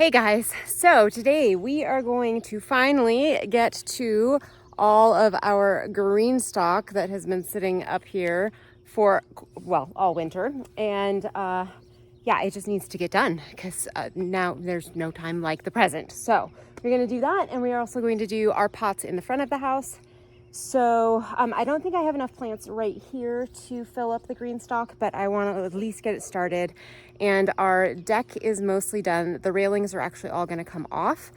Hey guys, so today we are going to finally get to all of our green stalk that has been sitting up here for, well, all winter. And yeah, it just needs to get done because now there's no time like the present. So we're going to do that, and we are also going to do our pots in the front of the house. So I don't think I have enough plants right here to fill up the green stalk, but I want to at least get it started. And our deck is mostly done. The railings are actually all going to come off.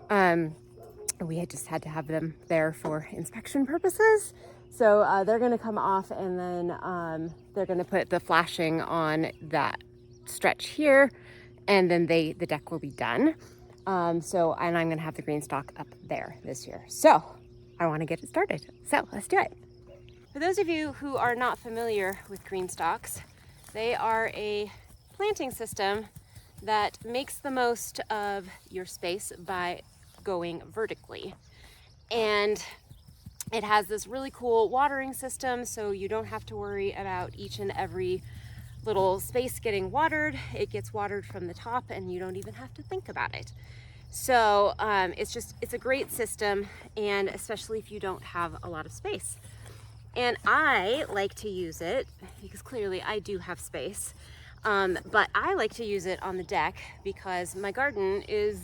We had just had to have them there for inspection purposes. So they're going to come off, and then they're going to put the flashing on that stretch here, and then the deck will be done. And I'm going to have the green stalk up there this year. So I want to get it started. So let's do it. For those of you who are not familiar with green stalks, they are a planting system that makes the most of your space by going vertically. And it has this really cool watering system, so you don't have to worry about each and every little space getting watered. It gets watered from the top, and you don't even have to think about it. So it's a great system, and especially if you don't have a lot of space. And I like to use it because clearly I do have space, but I like to use it on the deck because my garden is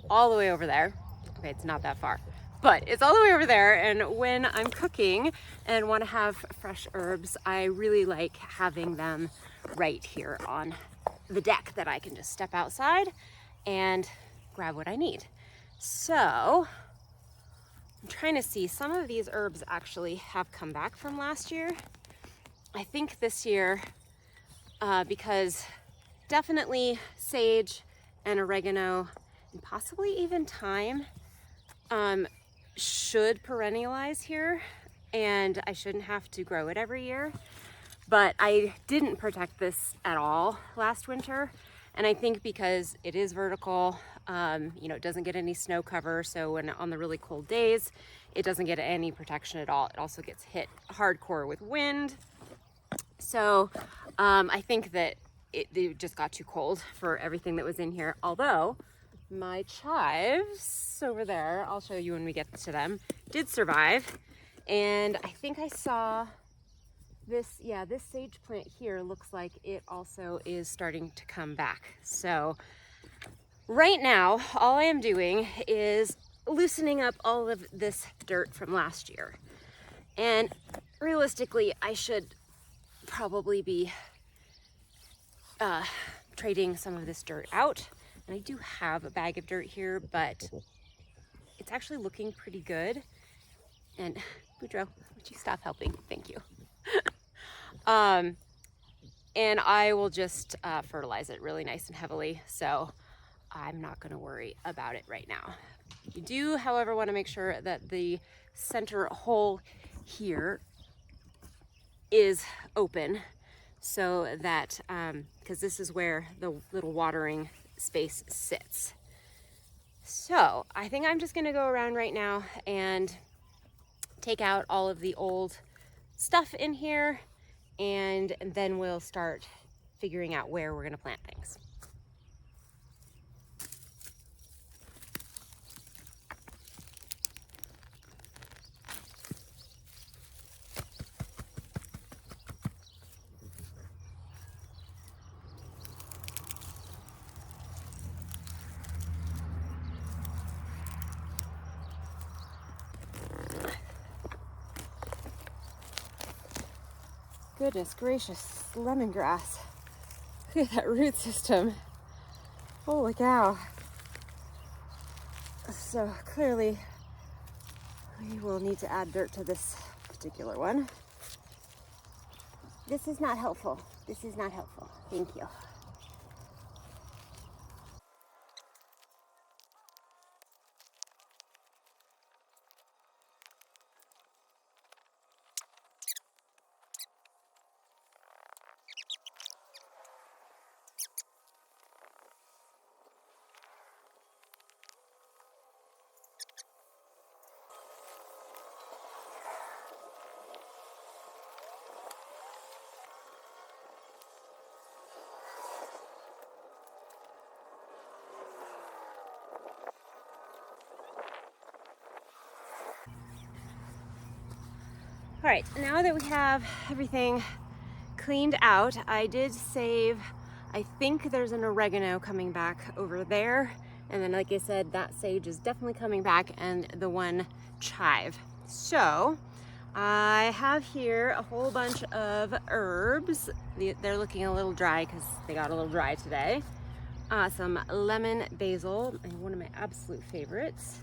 all the way over there. Okay, it's not that far, but it's all the way over there. And when I'm cooking and want to have fresh herbs, I really like having them right here on the deck that I can just step outside and grab what I need. So I'm trying to see, some of these herbs actually have come back from last year. I think this year, because definitely sage and oregano and possibly even thyme should perennialize here, and I shouldn't have to grow it every year. But I didn't protect this at all last winter. And I think because it is vertical, it doesn't get any snow cover. So when on the really cold days, it doesn't get any protection at all. It also gets hit hardcore with wind. So I think that it just got too cold for everything that was in here. Although my chives over there, I'll show you when we get to them, did survive. And I think I saw this sage plant here looks like it also is starting to come back. So right now, all I am doing is loosening up all of this dirt from last year. And realistically, I should probably be trading some of this dirt out. And I do have a bag of dirt here, but it's actually looking pretty good. And Boudreaux, would you stop helping? Thank you. And I will just fertilize it really nice and heavily, so I'm not going to worry about it right now. You do, however, want to make sure that the center hole here is open, so that, because this is where the little watering space sits. So I think I'm just going to go around right now and take out all of the old stuff in here, and then we'll start figuring out where we're going to plant things. Goodness gracious, lemongrass. Look at that root system. Holy cow. So clearly we will need to add dirt to this particular one. This is not helpful. This is not helpful. Thank you. All right, now that we have everything cleaned out, I did save, I think there's an oregano coming back over there. And then like I said, that sage is definitely coming back, and the one chive. So I have here a whole bunch of herbs. They're looking a little dry because they got a little dry today. Some lemon basil, and one of my absolute favorites.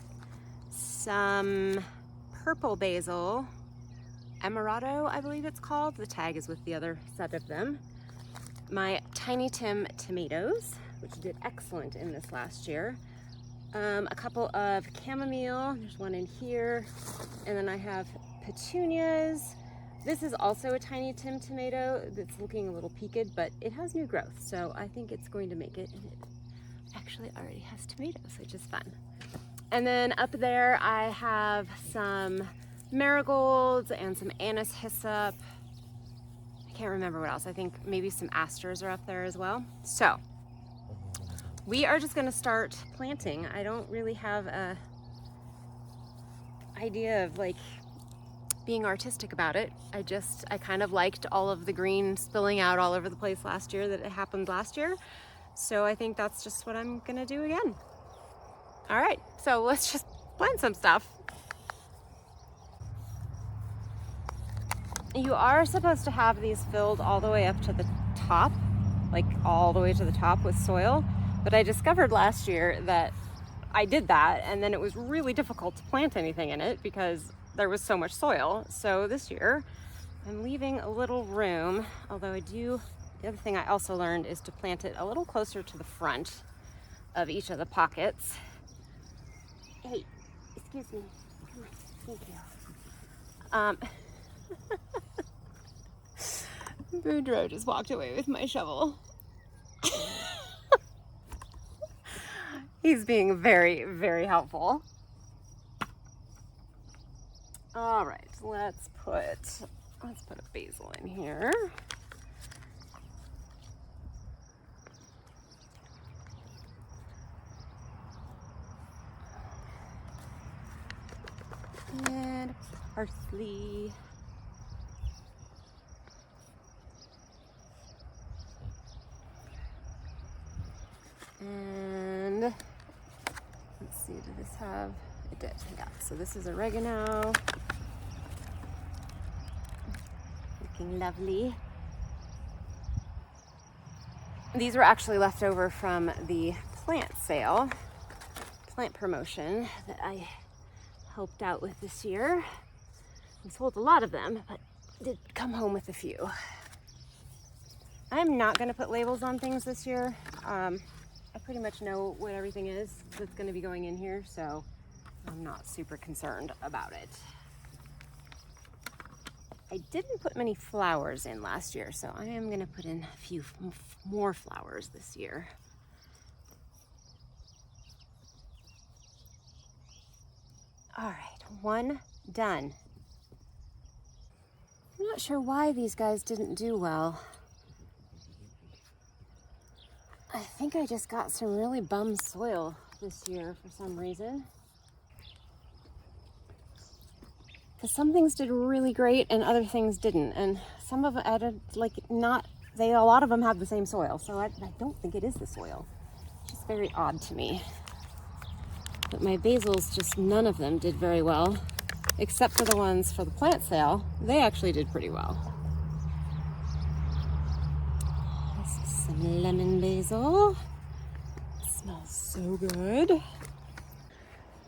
Some purple basil, Emerado, I believe it's called. The tag is with the other set of them. My Tiny Tim tomatoes, which did excellent in this last year. A couple of chamomile, there's one in here. And then I have petunias. This is also a Tiny Tim tomato that's looking a little peaked, but it has new growth, so I think it's going to make it, and it actually already has tomatoes, which is fun. And then up there I have some marigolds and some anise hyssop. I can't remember what else. I think maybe some asters are up there as well. So we are just gonna start planting. I don't really have a idea of like being artistic about it. I kind of liked all of the green spilling out all over the place last year that it happened last year. So I think that's just what I'm gonna do again. All right, so let's just plant some stuff. You are supposed to have these filled all the way up to the top, like all the way to the top with soil. But I discovered last year that I did that, and then it was really difficult to plant anything in it because there was so much soil. So this year I'm leaving a little room, although the other thing I also learned is to plant it a little closer to the front of each of the pockets. Hey, excuse me. Come on, thank you. Boudreaux just walked away with my shovel. He's being very, very helpful. All right, let's put a basil in here. And parsley. And let's see, did this have, it did, yeah. So this is oregano. Looking lovely. These were actually left over from the plant sale, plant promotion that I helped out with this year. We sold a lot of them, but did come home with a few. I'm not gonna put labels on things this year. I pretty much know what everything is that's gonna be going in here, so I'm not super concerned about it. I didn't put many flowers in last year, so I am gonna put in a few more flowers this year. All right, one done. I'm not sure why these guys didn't do well. I think I just got some really bum soil this year for some reason. Because some things did really great and other things didn't. And some of them added, a lot of them have the same soil. So I don't think it is the soil. It's just very odd to me. But my basils, just none of them did very well. Except for the ones for the plant sale. They actually did pretty well. Some lemon basil. It smells so good.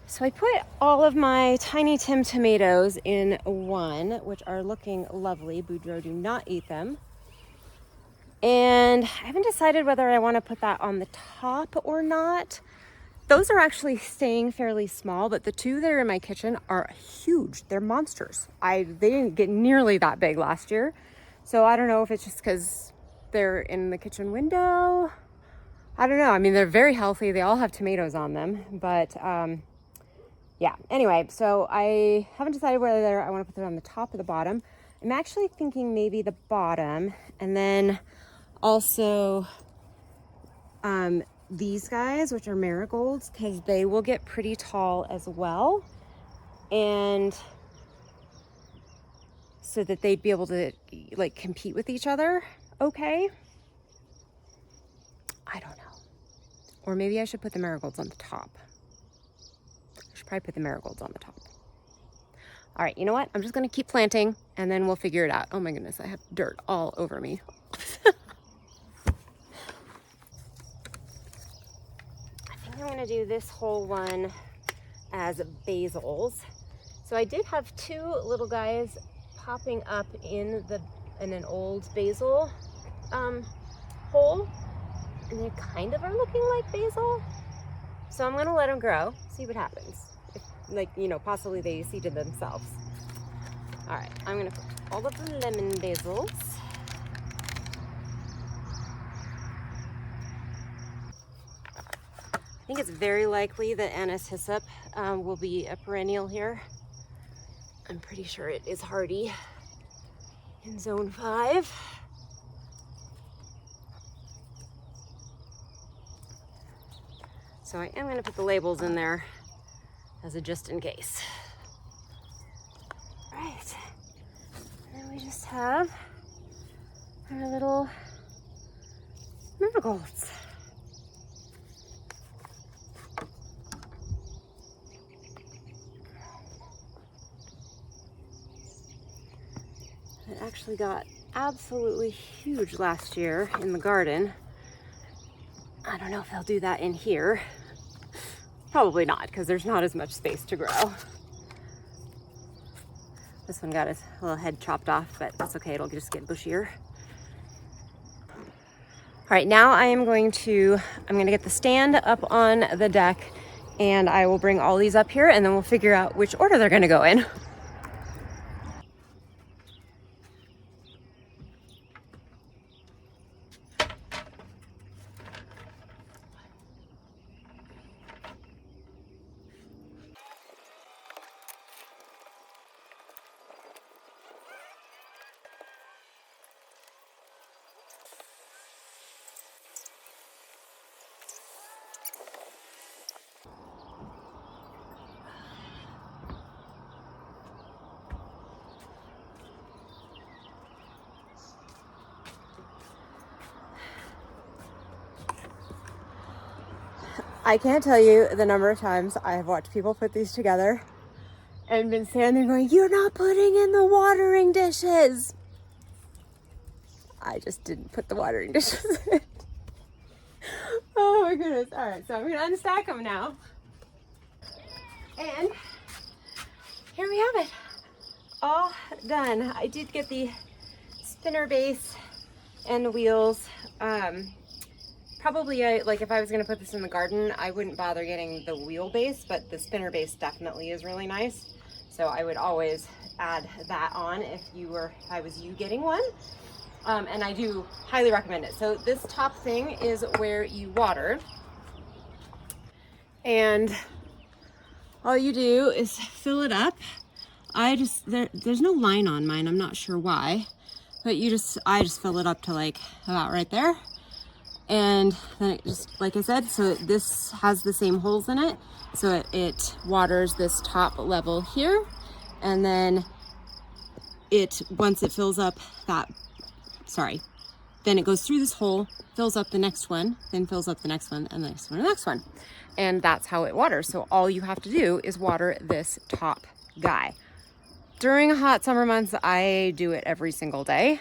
So I put all of my Tiny Tim tomatoes in one, which are looking lovely. Boudreaux do not eat them. And I haven't decided whether I want to put that on the top or not. Those are actually staying fairly small, but the two that are in my kitchen are huge. They're monsters. They didn't get nearly that big last year. So I don't know if it's just because they're in the kitchen window. I don't know. I mean, they're very healthy. They all have tomatoes on them, but yeah. Anyway, so I haven't decided whether I want to put it on the top or the bottom. I'm actually thinking maybe the bottom, and then also these guys, which are marigolds, because they will get pretty tall as well. And so that they'd be able to like compete with each other. Okay. I don't know. Or maybe I should put the marigolds on the top. I should probably put the marigolds on the top. All right, you know what? I'm just gonna keep planting and then we'll figure it out. Oh my goodness, I have dirt all over me. I think I'm gonna do this whole one as basils. So I did have two little guys popping up in an old basil hole, and they kind of are looking like basil. So I'm gonna let them grow, see what happens. If, like, you know, possibly they seeded themselves. All right, I'm gonna put all of the lemon basils. I think it's very likely that anise hyssop will be a perennial here. I'm pretty sure it is hardy in zone 5. So I am gonna put the labels in there as a just in case. All right, and then we just have our little marigolds. It actually got absolutely huge last year in the garden. I don't know if they'll do that in here. Probably not, because there's not as much space to grow. This one got a little head chopped off, but that's okay, it'll just get bushier. All right, now I'm gonna get the stand up on the deck, and I will bring all these up here, and then we'll figure out which order they're gonna go in. I can't tell you the number of times I have watched people put these together and been standing there going, "You're not putting in the watering dishes." I just didn't put the watering dishes in. Oh my goodness. All right, so I'm gonna unstack them now. And here we have it, all done. I did get the spinner base and the wheels. Probably, like if I was gonna put this in the garden, I wouldn't bother getting the wheel base, but the spinner base definitely is really nice. So I would always add that on if I was you getting one. And I do highly recommend it. So this top thing is where you water. And all you do is fill it up. There's no line on mine, I'm not sure why. But I just fill it up to like about right there. And then it just, like I said, so this has the same holes in it. So it waters this top level here. And then once it fills up then it goes through this hole, fills up the next one, then fills up the next one, and the next one, and the next one. And that's how it waters. So all you have to do is water this top guy. During hot summer months, I do it every single day.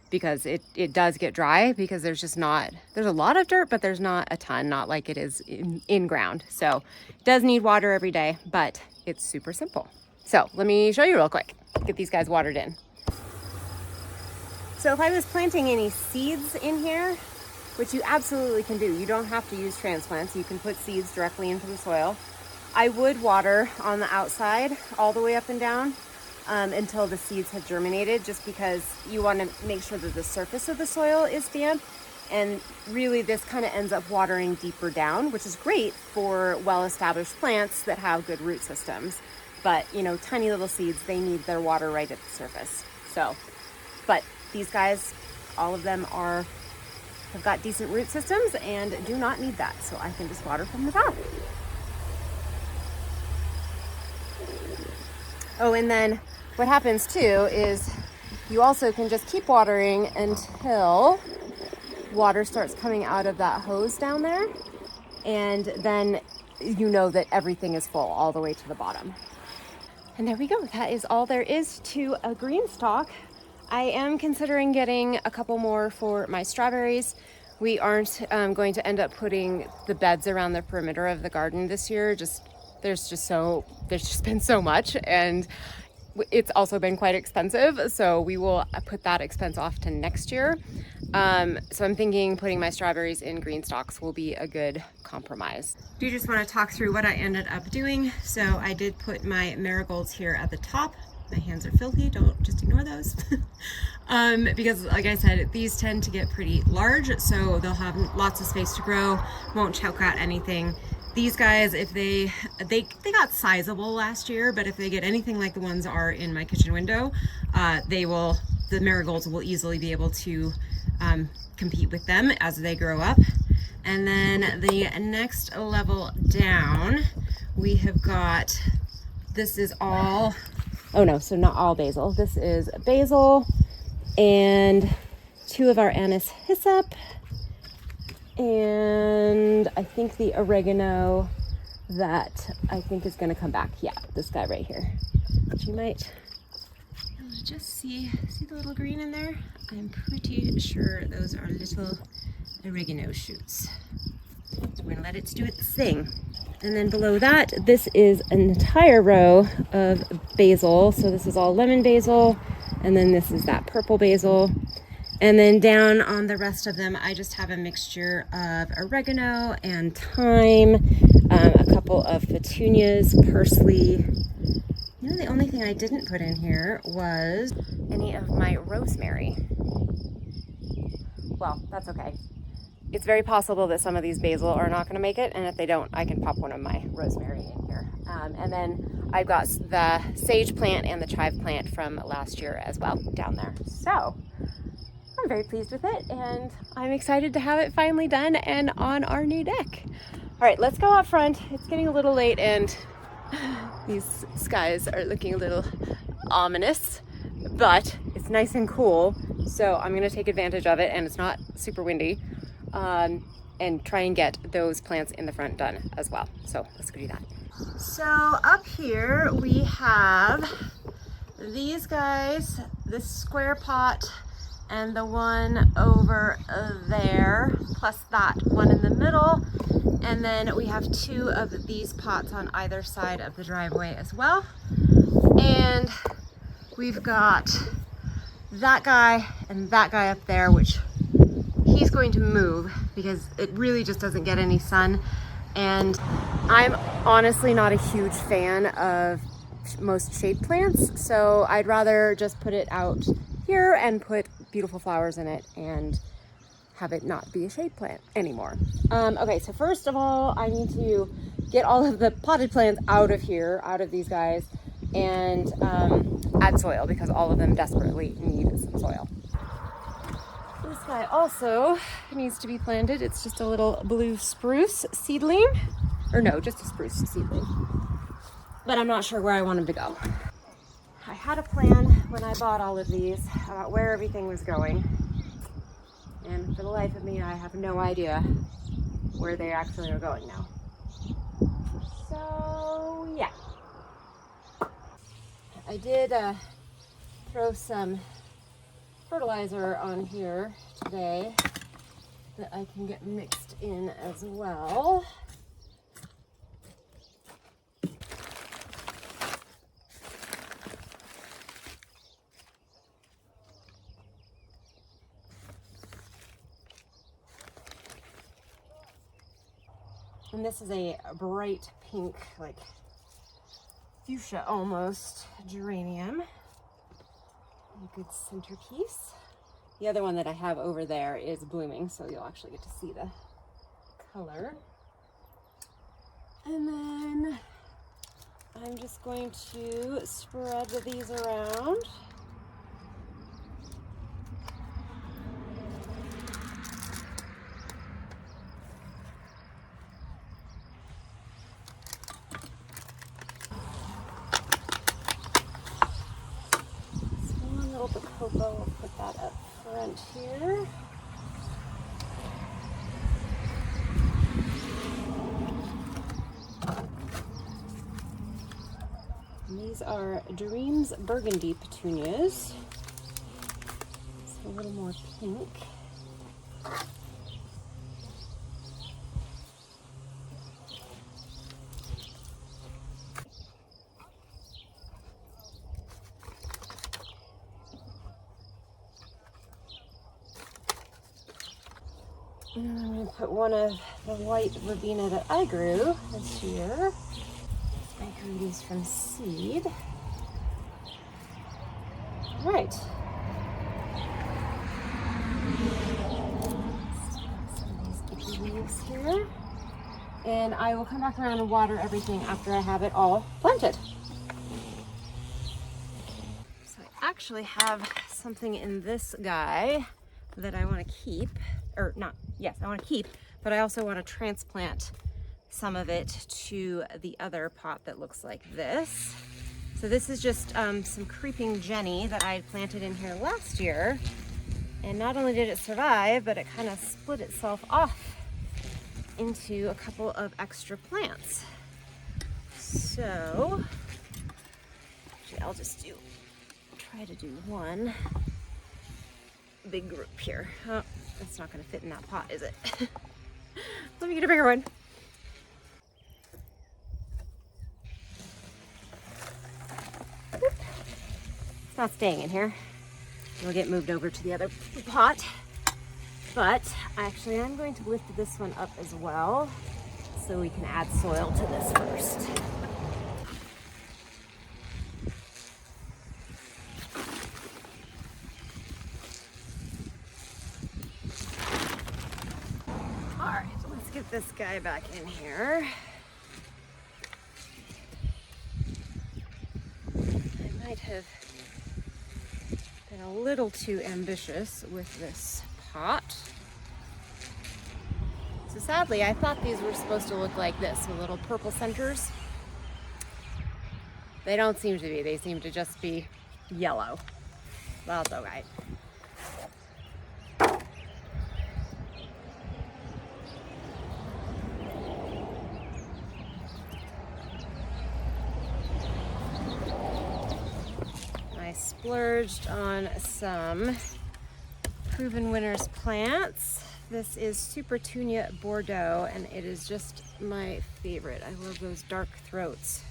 Because it does get dry, because there's a lot of dirt, but there's not a ton, not like it is in ground. So it does need water every day, but it's super simple. So let me show you real quick, get these guys watered in. So if I was planting any seeds in here, which you absolutely can do, you don't have to use transplants, you can put seeds directly into the soil. I would water on the outside all the way up and down, until the seeds have germinated, just because you want to make sure that the surface of the soil is damp. And really this kind of ends up watering deeper down, which is great for well-established plants that have good root systems. But you know, tiny little seeds, they need their water right at the surface. So, but these guys, all of them have got decent root systems and do not need that. So I can just water from the top. Oh, and then what happens too is you also can just keep watering until water starts coming out of that hose down there, and then you know that everything is full all the way to the bottom. And there we go. That is all there is to a green stalk. I am considering getting a couple more for my strawberries. We aren't going to end up putting the beds around the perimeter of the garden this year. There's just been so much, and it's also been quite expensive. So we will put that expense off to next year. So I'm thinking putting my strawberries in green stalks will be a good compromise. Do you just want to talk through what I ended up doing? So I did put my marigolds here at the top. My hands are filthy, don't just ignore those. Because like I said, these tend to get pretty large, so they'll have lots of space to grow, won't choke out anything. These guys, if they got sizable last year, but if they get anything like the ones are in my kitchen window, the marigolds will easily be able to compete with them as they grow up. And then the next level down, we have got, this is all, oh no, so not all basil. This is basil and 2 of our anise hyssop, and I think the oregano that I think is going to come back. Yeah, this guy right here. But you might just see the little green in there? I'm pretty sure those are little oregano shoots. So we're gonna let it do its thing. And then below that, this is an entire row of basil. So this is all lemon basil, and then this is that purple basil. And then down on the rest of them, I just have a mixture of oregano and thyme, a couple of petunias, parsley. You know, the only thing I didn't put in here was any of my rosemary. Well, that's okay. It's very possible that some of these basil are not going to make it, and if they don't, I can pop one of my rosemary in here. And then I've got the sage plant and the chive plant from last year as well down there. So I'm very pleased with it, and I'm excited to have it finally done and on our new deck. All right, let's go out front. It's getting a little late, and these skies are looking a little ominous, but it's nice and cool. So I'm going to take advantage of it, and it's not super windy. And try and get those plants in the front done as well. So let's go do that. So up here we have these guys, this square pot and the one over there, plus that one in the middle. And then we have 2 of these pots on either side of the driveway as well. And we've got that guy and that guy up there, which he's going to move because it really just doesn't get any sun. And I'm honestly not a huge fan of most shade plants, so I'd rather just put it out here and put beautiful flowers in it and have it not be a shade plant anymore. Okay, so first of all, I need to get all of the potted plants out of here, out of these guys, and add soil because all of them desperately need some soil. This guy also needs to be planted. It's just a little blue spruce seedling. Or no, just a spruce seedling. But I'm not sure where I want him to go. I had a plan when I bought all of these about where everything was going. And for the life of me, I have no idea where they actually are going now. So, yeah. I did throw some fertilizer on here today that I can get mixed in as well. And this is a bright pink, like fuchsia almost, geranium. A good centerpiece. The other one that I have over there is blooming, so you'll actually get to see the color. And then I'm just going to spread these around. Popo, we'll put that up front here. And these are Dreams Burgundy petunias. It's a little more pink. And I'm going to put one of the white verbena that I grew this year. I grew these from seed. All right. Some of these icky leaves here. And I will come back around and water everything after I have it all planted. So I actually have something in this guy that I want to keep, or not, yes, I want to keep, but I also want to transplant some of it to the other pot that looks like this. So this is just some creeping Jenny that I had planted in here last year. And not only did it survive, but it kind of split itself off into a couple of extra plants. So, actually I'll just try to do one big group here. Oh, that's not going to fit in that pot, is it? Let me get a bigger one. It's not staying in here. It'll get moved over to the other pot. But actually I'm going to lift this one up as well so we can add soil to this first. All right, let's get this guy back in here. I might have been a little too ambitious with this pot. So sadly, I thought these were supposed to look like this with little purple centers. They don't seem to be. They seem to just be yellow. That's okay. I splurged on some Proven Winners plants. This is Supertunia Bordeaux, and it is just my favorite. I love those dark throats.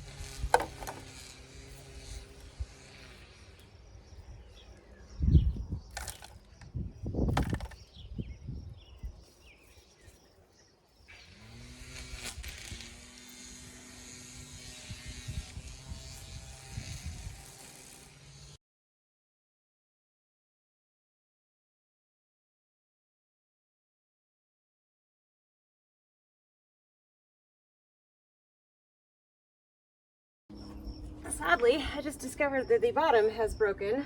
Sadly, I just discovered that the bottom has broken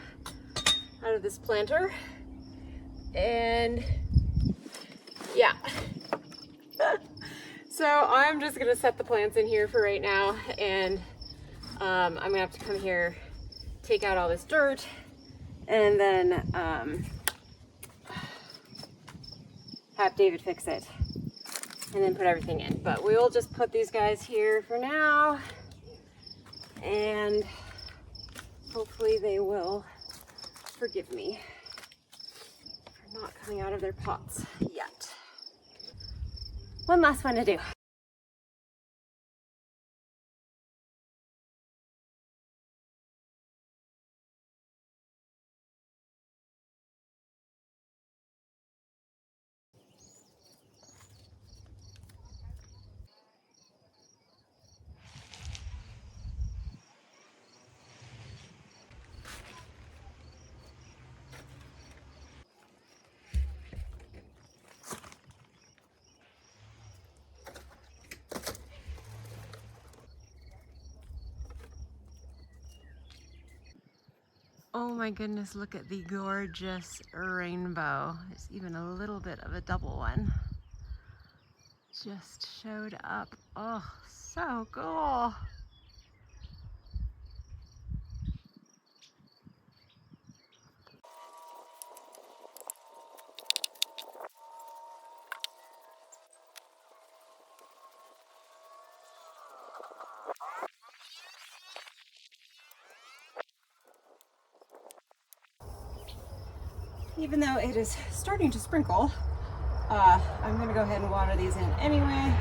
out of this planter, and yeah. So I'm just gonna set the plants in here for right now, and I'm gonna have to come here, take out all this dirt, and then have David fix it, and then put everything in. But we will just put these guys here for now, and hopefully they will forgive me for not coming out of their pots yet. One last one to do. Oh my goodness, look at the gorgeous rainbow. There's even a little bit of a double one. Just showed up. Oh, so cool. even though it is starting to sprinkle, I'm gonna go ahead and water these in anyway,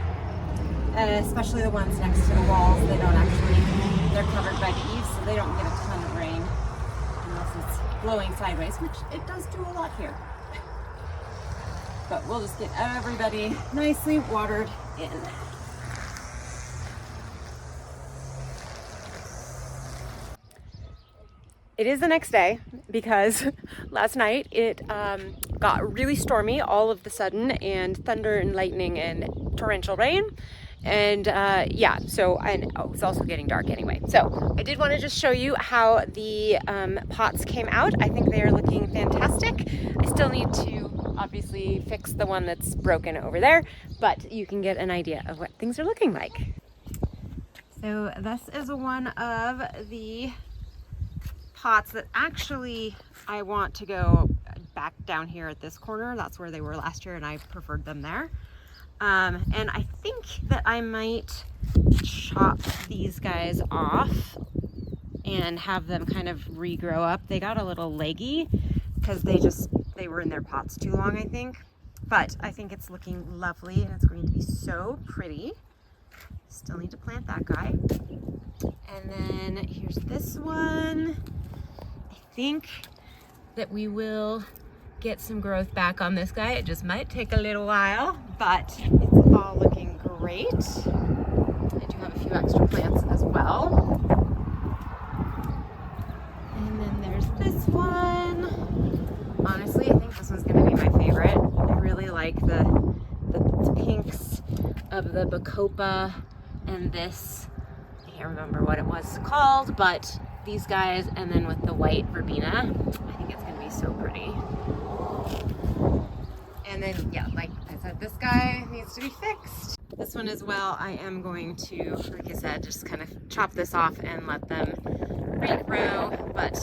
especially the ones next to the walls. They're covered by the eaves, so they don't get a ton of rain unless it's blowing sideways, which it does do a lot here. But we'll just get everybody nicely watered in. It is the next day because last night it got really stormy all of the sudden, and thunder and lightning and torrential rain. And yeah, so, and oh, it's also getting dark anyway. So I did want to just show you how the pots came out. I think they are looking fantastic. I still need to obviously fix the one that's broken over there, but you can get an idea of what things are looking like. So this is one of the pots that actually I want to go back down here at this corner. That's where they were last year and I preferred them there. And I think that I might chop these guys off and have them kind of regrow up. They got a little leggy because they were in their pots too long, I think. But I think it's looking lovely and it's going to be so pretty. Still need to plant that guy. And then here's this one. I think that we will get some growth back on this guy. It just might take a little while, but it's all looking great. I do have a few extra plants as well. And then there's this one. Honestly, I think this one's gonna be my favorite. I really like the pinks of the Bacopa and this, I can't remember what it was called, but these guys, and then with the white verbena, I think it's gonna be so pretty. And then, yeah, like I said, this guy needs to be fixed. This one as well, I am going to, like I said, just kind of chop this off and let them regrow, but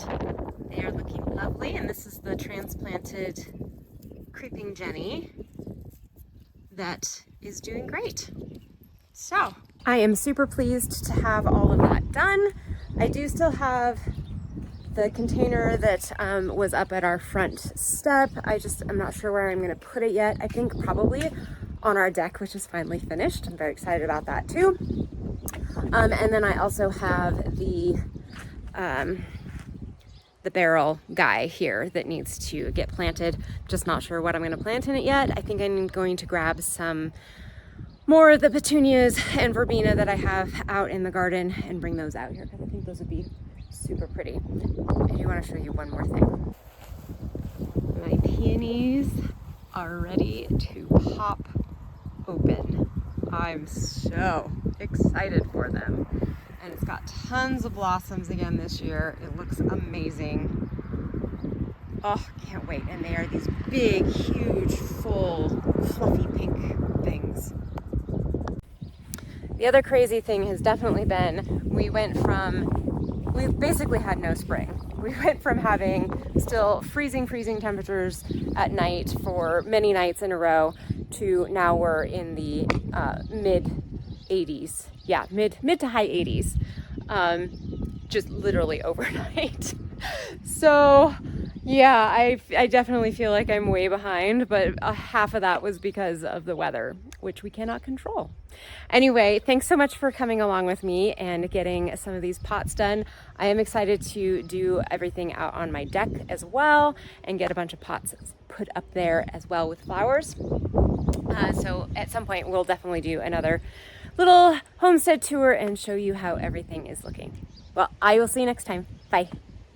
they are looking lovely. And this is the transplanted Creeping Jenny that is doing great. So I am super pleased to have all of that done. I do still have the container that was up at our front step. I'm not sure where I'm gonna put it yet. I think probably on our deck, which is finally finished. I'm very excited about that too. And then I also have the barrel guy here that needs to get planted. Just not sure what I'm gonna plant in it yet. I think I'm going to grab some more of the petunias and verbena that I have out in the garden and bring those out here because I think those would be super pretty. I do want to show you one more thing. My peonies are ready to pop open. I'm so excited for them. And it's got tons of blossoms again this year. It looks amazing. Oh, can't wait. And they are these big, huge, full, fluffy pink things. The other crazy thing has definitely been, we've basically had no spring. We went from having still freezing temperatures at night for many nights in a row to now we're in the mid 80s. Yeah, mid to high 80s, just literally overnight. So yeah, I definitely feel like I'm way behind, but half of that was because of the weather, which we cannot control. Anyway, thanks so much for coming along with me and getting some of these pots done. I am excited to do everything out on my deck as well and get a bunch of pots put up there as well with flowers. So at some point we'll definitely do another little homestead tour and show you how everything is looking. Well, I will see you next time. Bye.